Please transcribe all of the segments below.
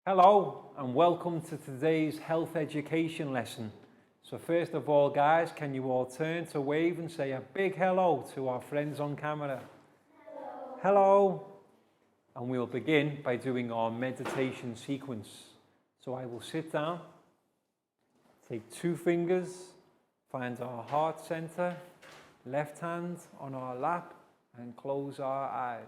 Hello and welcome to today's health education lesson. So first of all guys, can you all turn to wave and say a big hello to our friends on camera? Hello. Hello. And we'll begin by doing our meditation sequence. So I will sit down, take 2 fingers, find our heart center, left hand on our lap and close our eyes.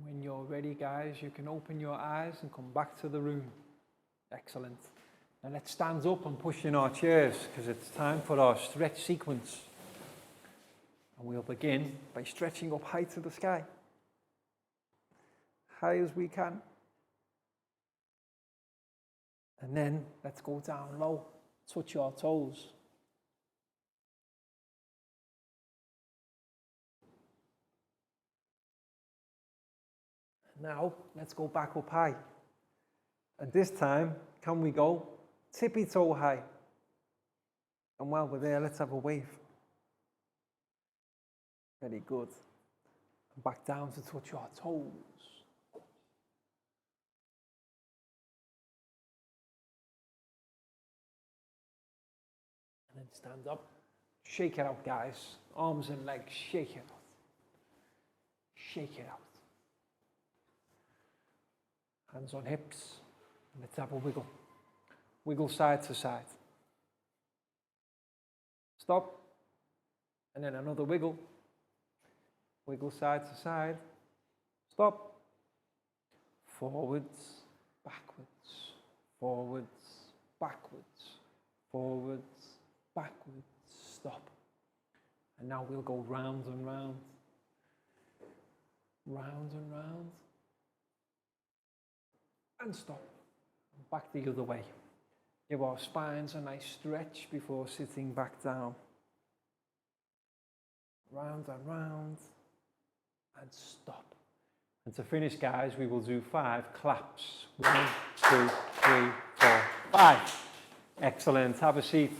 When you're ready, guys, you can open your eyes and come back to the room. Excellent. Now let's stand up and push in our chairs because it's time for our stretch sequence. And we'll begin by stretching up high to the sky. High as we can. And then let's go down low, touch our toes. Now, let's go back up high. And this time, can we go tippy toe high? And while we're there, let's have a wave. Very good. And back down to touch our toes. And then stand up. Shake it out, guys. Arms and legs, shake it out. Shake it out. Hands on hips. Let's have a wiggle. Wiggle side to side. Stop. And then another wiggle. Wiggle side to side. Stop. Forwards, backwards, forwards, backwards, forwards, backwards. Stop. And now we'll go round and round. Round and round. And stop. Back the other way. Give our spines a nice stretch before sitting back down. Round and round. And stop. And to finish, guys, we will do 5 claps. 1, 2, 3, 4, 5. Excellent. Have a seat.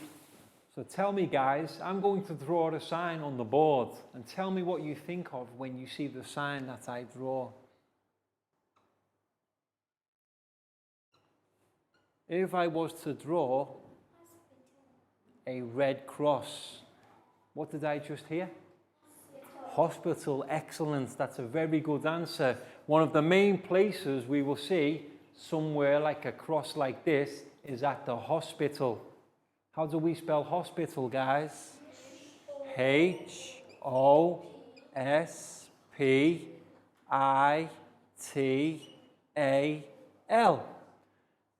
So tell me, guys, I'm going to draw a sign on the board. And tell me what you think of when you see the sign that I draw. If I was to draw a red cross, what did I just hear? Hospital, excellent. That's a very good answer. One of the main places we will see somewhere like a cross like this is at the hospital. How do we spell hospital, guys? Hospital.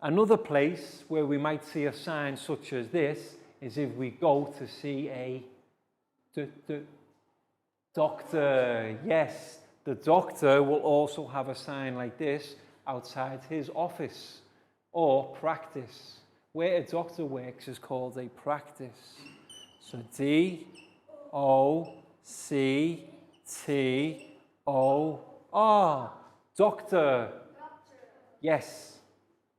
Another place where we might see a sign such as this is if we go to see a doctor. Yes, the doctor will also have a sign like this outside his office or practice. where a doctor works is called a practice. So D-O-C-T-O-R, doctor. Yes.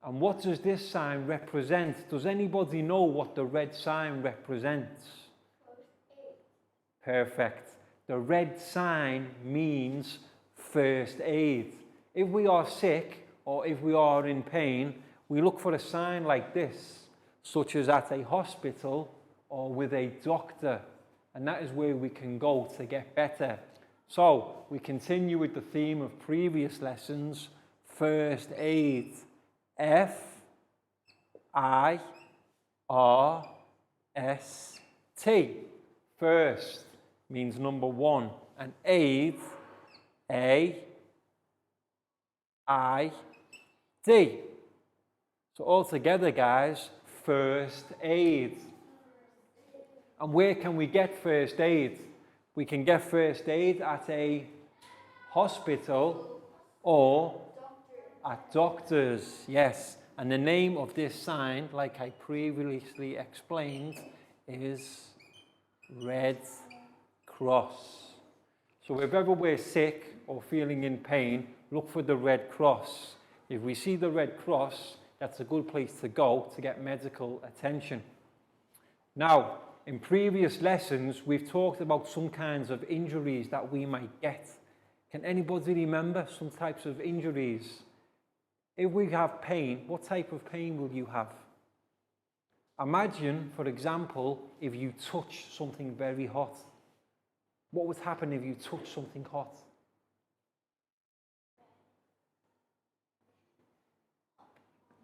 And what does this sign represent? Does anybody know what the red sign represents? Perfect. The red sign means first aid. If we are sick or if we are in pain, we look for a sign like this, such as at a hospital or with a doctor. And that is where we can go to get better. So we continue with the theme of previous lessons, first aid. F-I-R-S-T. First means number one, and aid, A-I-D. So all together, guys, first aid. And where can we get first aid? We can get first aid at a hospital or at doctors, yes. And the name of this sign, like I previously explained, is Red Cross. So if ever we're sick or feeling in pain, look for the Red Cross. If we see the Red Cross, that's a good place to go to get medical attention. Now, in previous lessons, we've talked about some kinds of injuries that we might get. Can anybody remember some types of injuries? If we have pain, what type of pain will you have? Imagine, for example, if you touch something very hot. What would happen if you touch something hot?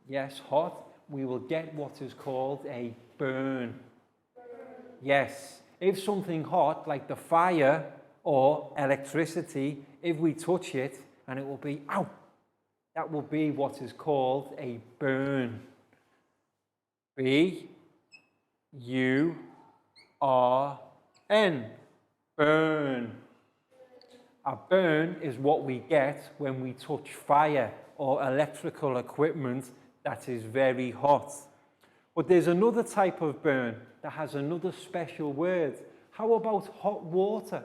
Yes, hot. We will get what is called a burn. Yes, if something hot, like the fire or electricity, if we touch it, and it will be, ow, that will be what is called a burn. B-U-R-N, burn. A burn is what we get when we touch fire or electrical equipment that is very hot. But there's another type of burn that has another special word. How about hot water?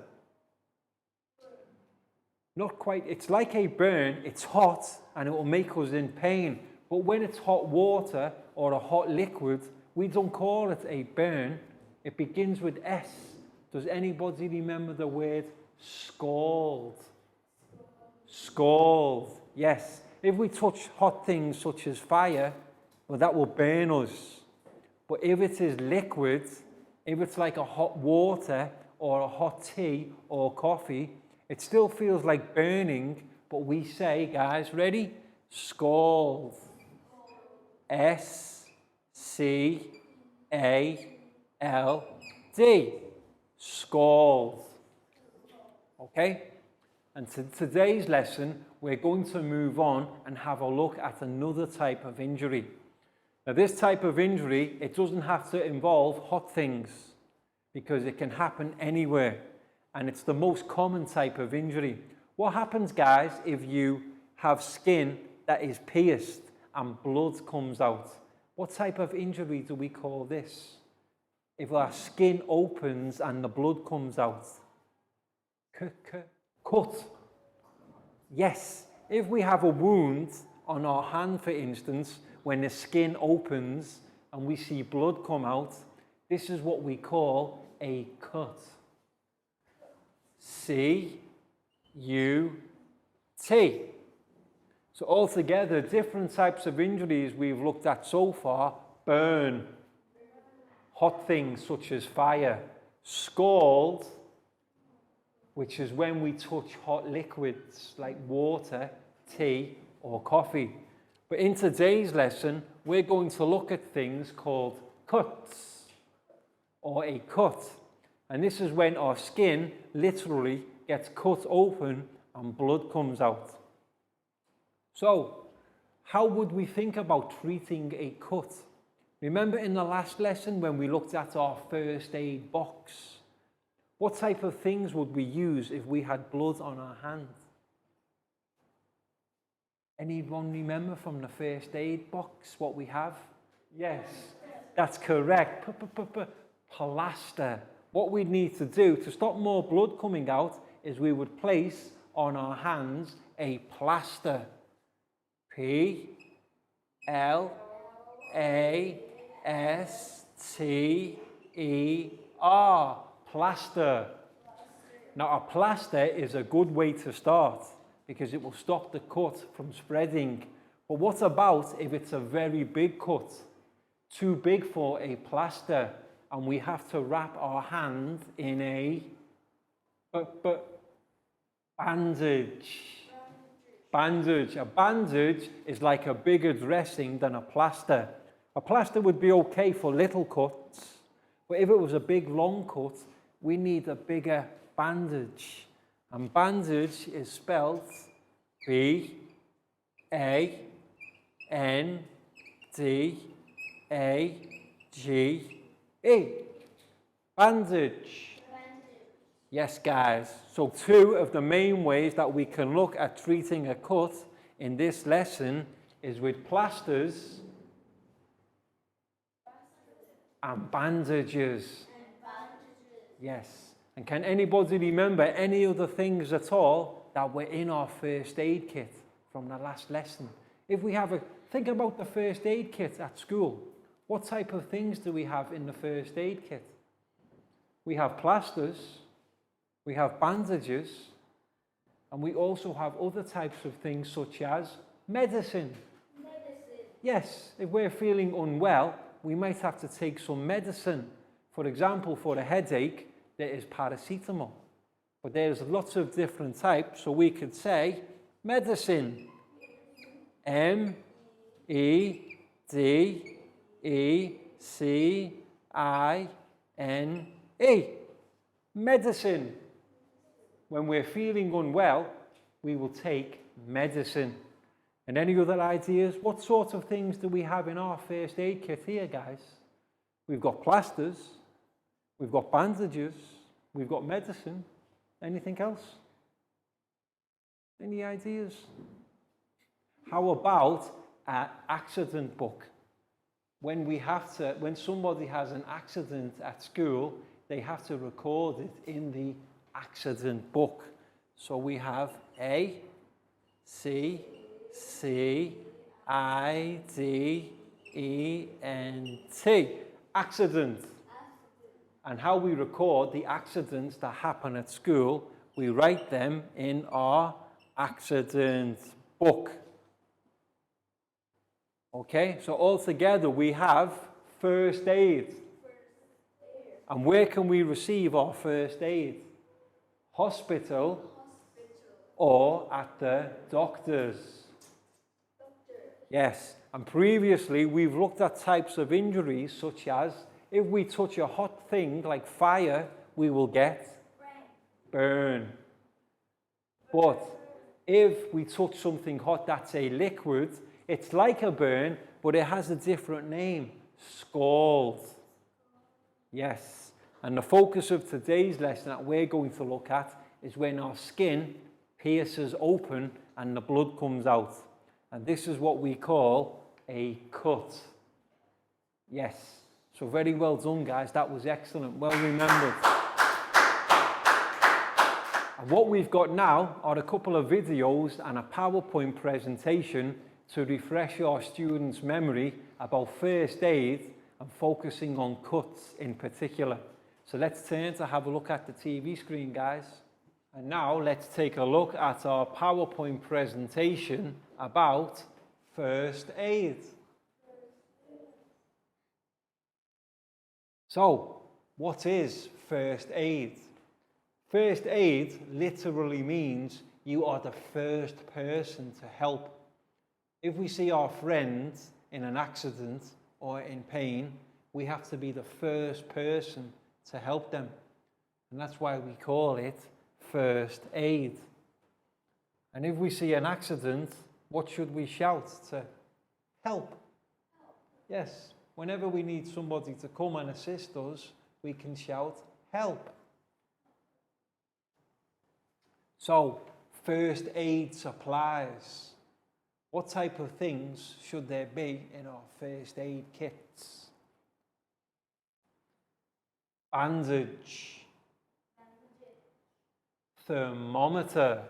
Not quite. It's like a burn. It's hot and it will make us in pain. But when it's hot water or a hot liquid, we don't call it a burn. It begins with S. Does anybody remember the word scald? Scald. Yes. If we touch hot things such as fire, well, that will burn us. But if it is liquid, if it's like a hot water or a hot tea or coffee, it still feels like burning, but we say, guys, ready? Scald. S-C-A-L-D. Scald. Okay? And today's lesson, we're going to move on and have a look at another type of injury. Now, this type of injury, it doesn't have to involve hot things because it can happen anywhere. And it's the most common type of injury. What happens, guys, if you have skin that is pierced and blood comes out? What type of injury do we call this? If our skin opens and the blood comes out? Cut. Yes. If we have a wound on our hand, for instance, when the skin opens and we see blood come out, this is what we call a cut. C-U-T. So altogether, different types of injuries we've looked at so far: burn, hot things such as fire, scald, which is when we touch hot liquids like water, tea, or coffee. But in today's lesson, we're going to look at things called cuts, or a cut. And this is when our skin literally gets cut open and blood comes out. So, how would we think about treating a cut? Remember in the last lesson when we looked at our first aid box? What type of things would we use if we had blood on our hand? Anyone remember from the first aid box what we have? Yes, that's correct. Plaster. What we need to do to stop more blood coming out is we would place on our hands a plaster. Plaster. Plaster. Now, a plaster is a good way to start because it will stop the cut from spreading. But what about if it's a very big cut? Too big for a plaster, and we have to wrap our hand in a bandage. Bandage. A bandage is like a bigger dressing than a plaster. A plaster would be okay for little cuts, but if it was a big long cut, we need a bigger bandage. And bandage is spelled B-A-N-D-A-G-E. Bandage. Yes, guys. So 2 of the main ways that we can look at treating a cut in this lesson is with plasters and bandages. Yes. And can anybody remember any other things at all that were in our first aid kit from the last lesson? If we have think about the first aid kit at school. What type of things do we have in the first aid kit? We have plasters, we have bandages, and we also have other types of things such as medicine. Yes, if we're feeling unwell, we might have to take some medicine. For example, for a headache, there is paracetamol. But there's lots of different types, so we could say medicine. M-E-D-E-C-I-N-E. Medicine. When we're feeling unwell, we will take medicine. And any other ideas? What sort of things do we have in our first aid kit here, guys? We've got plasters, we've got bandages, we've got medicine. Anything else? Any ideas? How about an accident book? When somebody has an accident at school, they have to record it in the accident book. So we have A-C-C-I-D-E-N-T. Accident. And how we record the accidents that happen at school, we write them in our accident book. Okay, so altogether we have first aid. And where can we receive our first aid? Hospital or at the doctor's. Yes, and previously we've looked at types of injuries such as if we touch a hot thing like fire, we will get burn. But if we touch something hot that's a liquid, it's like a burn, but it has a different name, scald. Yes, and the focus of today's lesson that we're going to look at is when our skin pierces open and the blood comes out. And this is what we call a cut. Yes, so very well done, guys. That was excellent, well remembered. And what we've got now are a couple of videos and a PowerPoint presentation to refresh our students' memory about first aid and focusing on cuts in particular. So let's turn to have a look at the TV screen, guys. And now let's take a look at our PowerPoint presentation about first aid. So, what is first aid? First aid literally means you are the first person to help. If we see our friend in an accident or in pain, we have to be the first person to help them. And that's why we call it first aid. And if we see an accident, what should we shout to help? Yes, whenever we need somebody to come and assist us, we can shout help. So, first aid supplies. What type of things should there be in our first aid kits? Bandage, thermometer,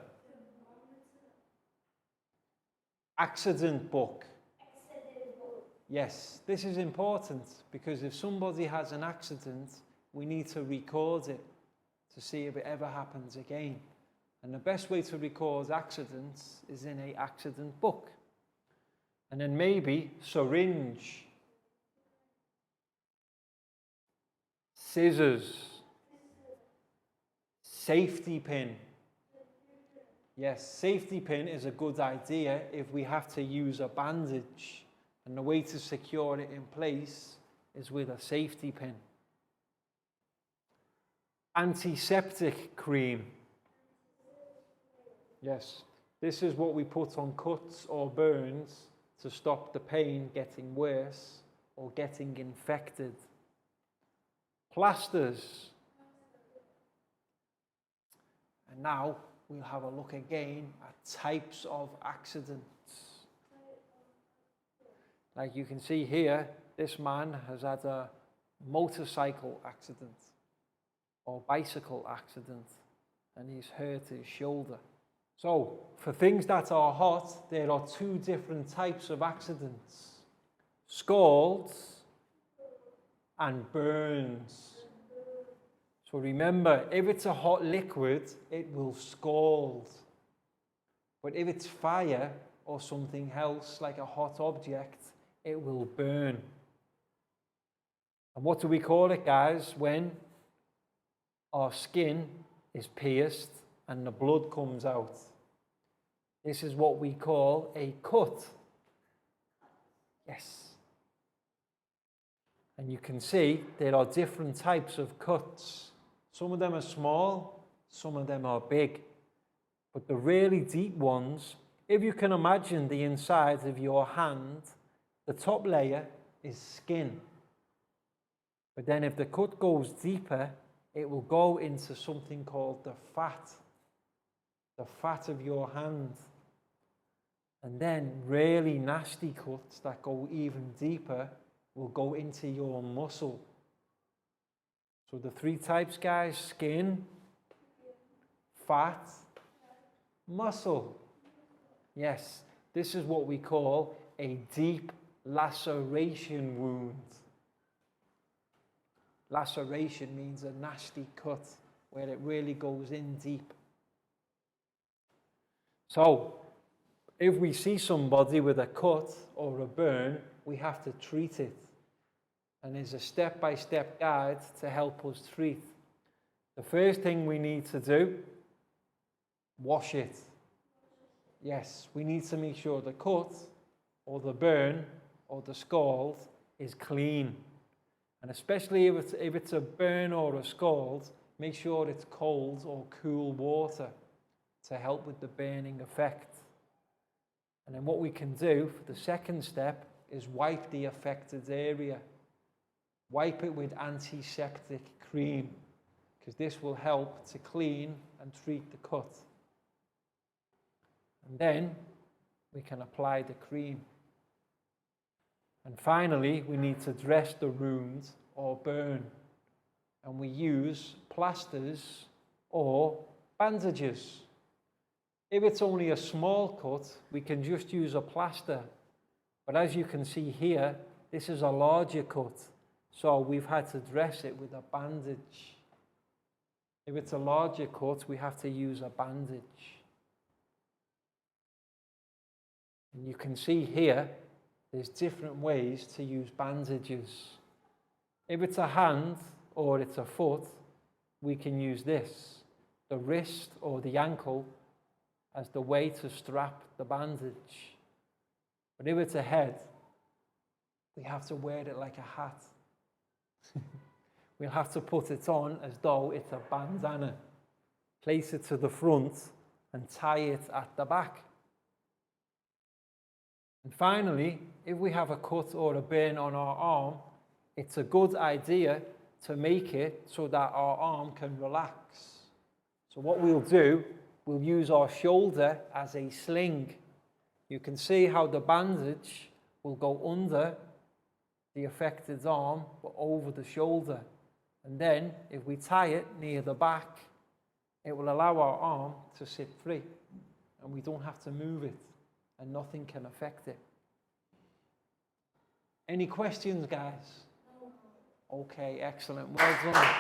accident book. Yes, this is important because if somebody has an accident, we need to record it to see if it ever happens again. And the best way to record accidents is in an accident book. And then maybe syringe, scissors, safety pin. Yes, safety pin is a good idea if we have to use a bandage. And the way to secure it in place is with a safety pin. Antiseptic cream. Yes, this is what we put on cuts or burns to stop the pain getting worse or getting infected. Plasters. And now we'll have a look again at types of accidents. Like you can see here, this man has had a motorcycle accident or bicycle accident and he's hurt his shoulder. So, for things that are hot, there are two different types of accidents. Scalds and burns. So remember, if it's a hot liquid, it will scald. But if it's fire or something else, like a hot object, it will burn. And what do we call it, guys, when our skin is pierced and the blood comes out? This is what we call a cut. Yes. And you can see there are different types of cuts. Some of them are small, some of them are big. But the really deep ones, if you can imagine the inside of your hand, the top layer is skin. But then if the cut goes deeper, it will go into something called the fat of your hand. And then really nasty cuts that go even deeper will go into your muscle. So the three types, guys: skin, fat, muscle. Yes, this is what we call a deep laceration wound. Laceration means a nasty cut where it really goes in deep. So, if we see somebody with a cut or a burn, we have to treat it. And there's a step-by-step guide to help us treat. The first thing we need to do, wash it. Yes, we need to make sure the cut or the burn or the scald is clean. And especially if it's a burn or a scald, make sure it's cold or cool water to help with the burning effect. And then what we can do for the second step is wipe the affected area. Wipe it with antiseptic cream, because this will help to clean and treat the cut. And then we can apply the cream. And finally, we need to dress the wound or burn. And we use plasters or bandages. If it's only a small cut, we can just use a plaster. But as you can see here, this is a larger cut. So we've had to dress it with a bandage. If it's a larger cut, we have to use a bandage. And you can see here, there's different ways to use bandages. If it's a hand or it's a foot, we can use this, the wrist or the ankle, as the way to strap the bandage. But if it's a head, we have to wear it like a hat. We'll have to put it on as though it's a bandana. Place it to the front and tie it at the back. And finally, if we have a cut or a burn on our arm, it's a good idea to make it so that our arm can relax. So what we'll do, we'll use our shoulder as a sling. you can see how the bandage will go under the affected arm, but over the shoulder. And then, if we tie it near the back, it will allow our arm to sit free. And we don't have to move it, and nothing can affect it. Any questions, guys? Okay, excellent. Well done.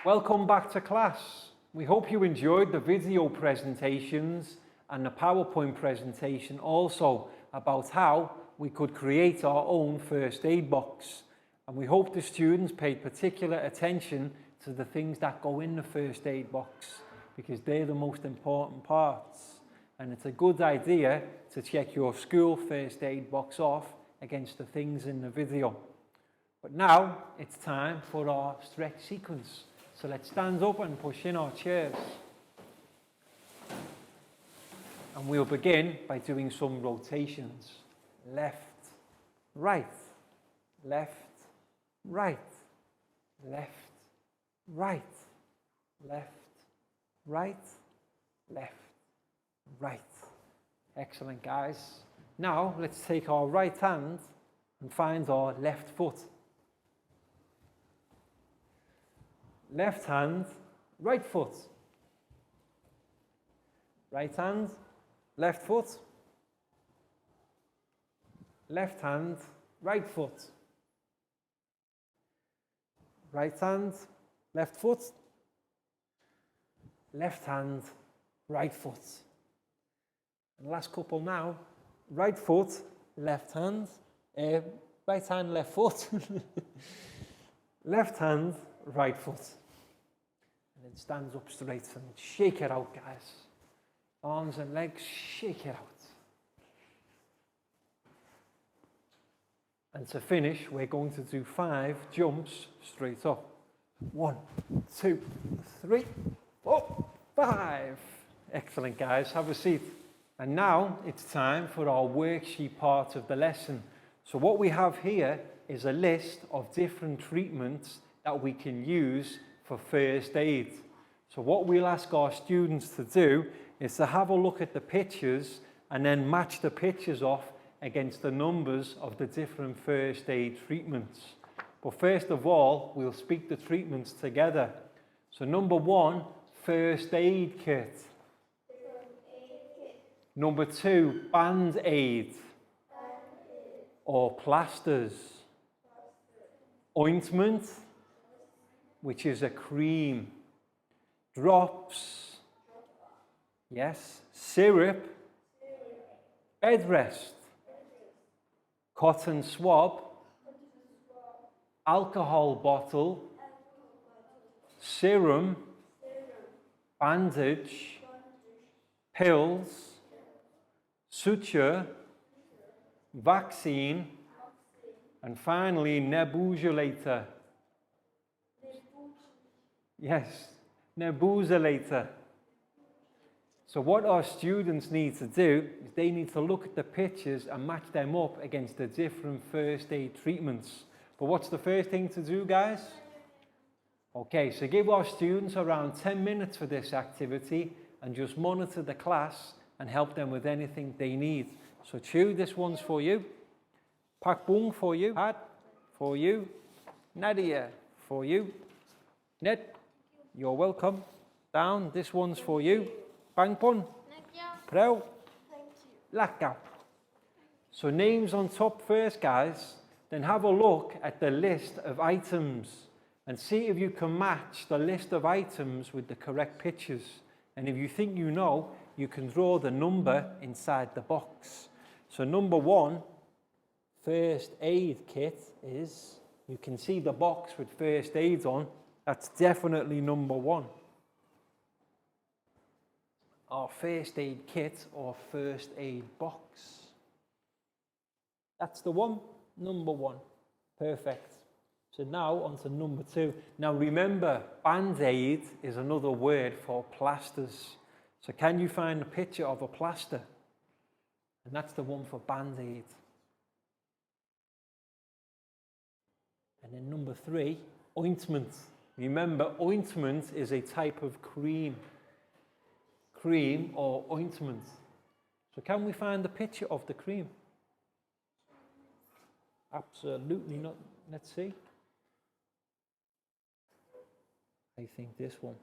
Welcome back to class. We hope you enjoyed the video presentations and the PowerPoint presentation also about how we could create our own first aid box. And we hope the students paid particular attention to the things that go in the first aid box, because they're the most important parts. And it's a good idea to check your school first aid box off against the things in the video. But now it's time for our stretch sequence. So let's stand up and push in our chairs. And we'll begin by doing some rotations. Left, right, left, right, left, right, left, right, left, right. Excellent, guys. Now let's take our right hand and find our left foot. Left hand, right foot. Right hand, left foot. Left hand, right foot. Right hand, left foot. Left hand, right foot. And last couple now. Right foot, left hand. Right hand, left foot. Left hand, right foot. And then stands up straight and shake it out, guys. Arms and legs, shake it out. And to finish, we're going to do 5 jumps straight up. 1, 2, 3, 4, 5. Excellent, guys. Have a seat. And now it's time for our worksheet part of the lesson. So what we have here is a list of different treatments that we can use for first aid. So what we'll ask our students to do is to have a look at the pictures and then match the pictures off against the numbers of the different first aid treatments. But first of all, we'll speak the treatments together. So number 1, first aid kit. Number 2, band-aid or plasters. Ointment, which is a cream. Drops, yes. Syrup, bed rest. Cotton swab, alcohol bottle, serum, bandage, pills, suture, vaccine, and finally nebulizer. Yes, nebulizer. So what our students need to do is they need to look at the pictures and match them up against the different first aid treatments. But what's the first thing to do, guys? Okay, so give our students around 10 minutes for this activity and just monitor the class and help them with anything they need. So Chu, this one's for you. Pak Bung for you. Hat for you. Nadia for you. Ned, you're welcome. Down, this one's for you. Bang Pon. Preu. Laka. So names on top first, guys. Then have a look at the list of items and see if you can match the list of items with the correct pictures. And if you think you know, you can draw the number inside the box. So number 1, first aid kit is, you can see the box with first aid on. That's definitely number 1. Our first aid kit or first aid box. That's the one, number 1. Perfect. So now on to number 2. Now remember, band-aid is another word for plasters. So can you find a picture of a plaster? And that's the one for band-aid. And then number 3, ointment. Remember, ointment is a type of cream. cream or ointment. So can we find a picture of the cream? Absolutely not. Let's see. I think this one.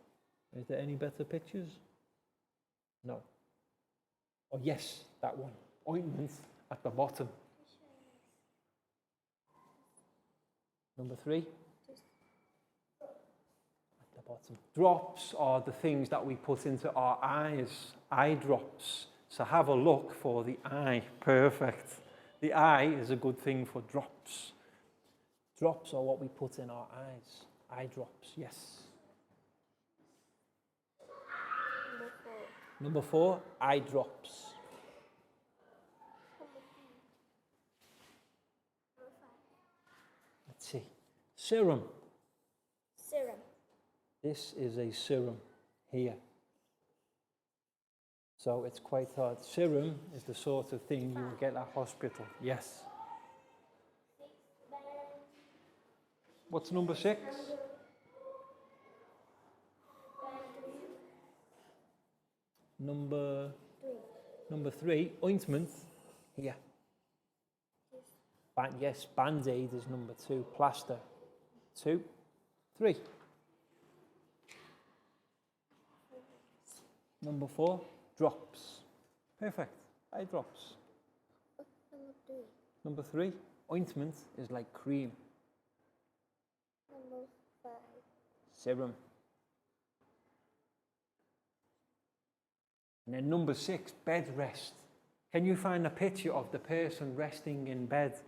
Is there any better pictures? No. Oh yes, that one. Ointment at the bottom. Number 3. At the bottom. Drops are the things that we put into our eyes. Eye drops. So have a look for the eye. Perfect. The eye is a good thing for drops. Drops are what we put in our eyes. Eye drops, yes. Number 4, eye drops. Let's see. Serum. Serum. This is a serum here. So it's quite hard. Serum is the sort of thing you will get at hospital. Yes. What's number 6? Number 3, ointment here. Yes, Band-Aid is number 2, plaster. 2, 3. Number 4, drops. Perfect. Eye drops. Number 3. Number 3, ointment is like cream. Number 5. Serum. And then number 6, bed rest. Can you find a picture of the person resting in bed?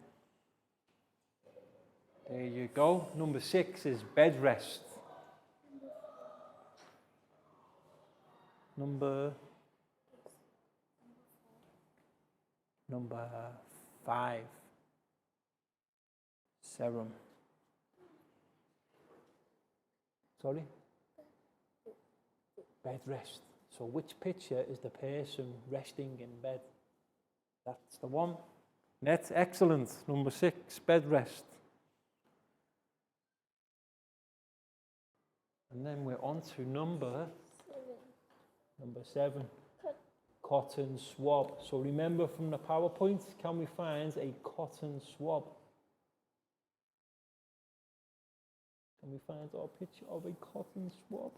There you go. Number 6 is bed rest. Number 5, serum. Sorry? Bed rest. So which picture is the person resting in bed? That's the one. That's excellent. Number 6, bed rest. And then we're on to number 7. Cotton swab. So remember from the PowerPoint, can we find a cotton swab? Can we find our picture of a cotton swab?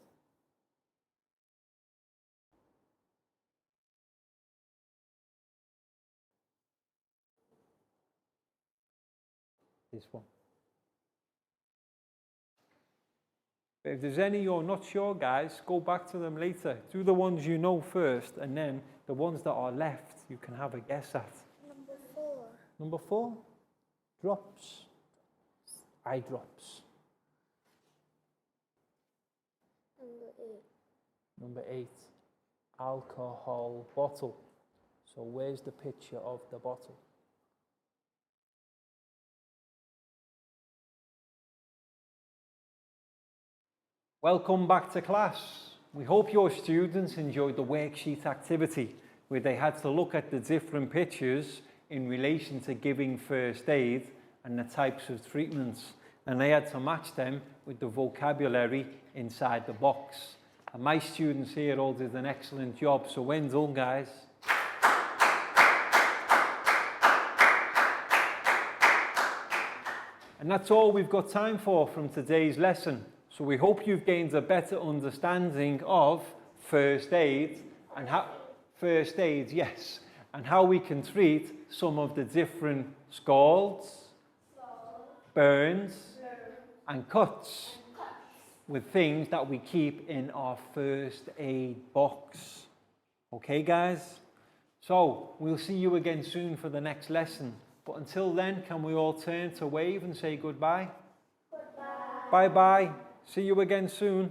This one. But if there's any you're not sure, guys, go back to them later. Do the ones you know first, and then the ones that are left, you can have a guess at. Number 4. Number 4, drops. Eye drops. Number 8. Number 8, alcohol bottle. So where's the picture of the bottle? Welcome back to class. We hope your students enjoyed the worksheet activity where they had to look at the different pictures in relation to giving first aid and the types of treatments, and they had to match them with the vocabulary inside the box. And my students here all did an excellent job, so well done, guys. And that's all we've got time for from today's lesson. So we hope you've gained a better understanding of first aid and how and how we can treat some of the different scalds, burns, and cuts with things that we keep in our first aid box. Okay, guys? So we'll see you again soon for the next lesson. But until then, can we all turn to wave and say goodbye? Goodbye. Bye-bye. See you again soon.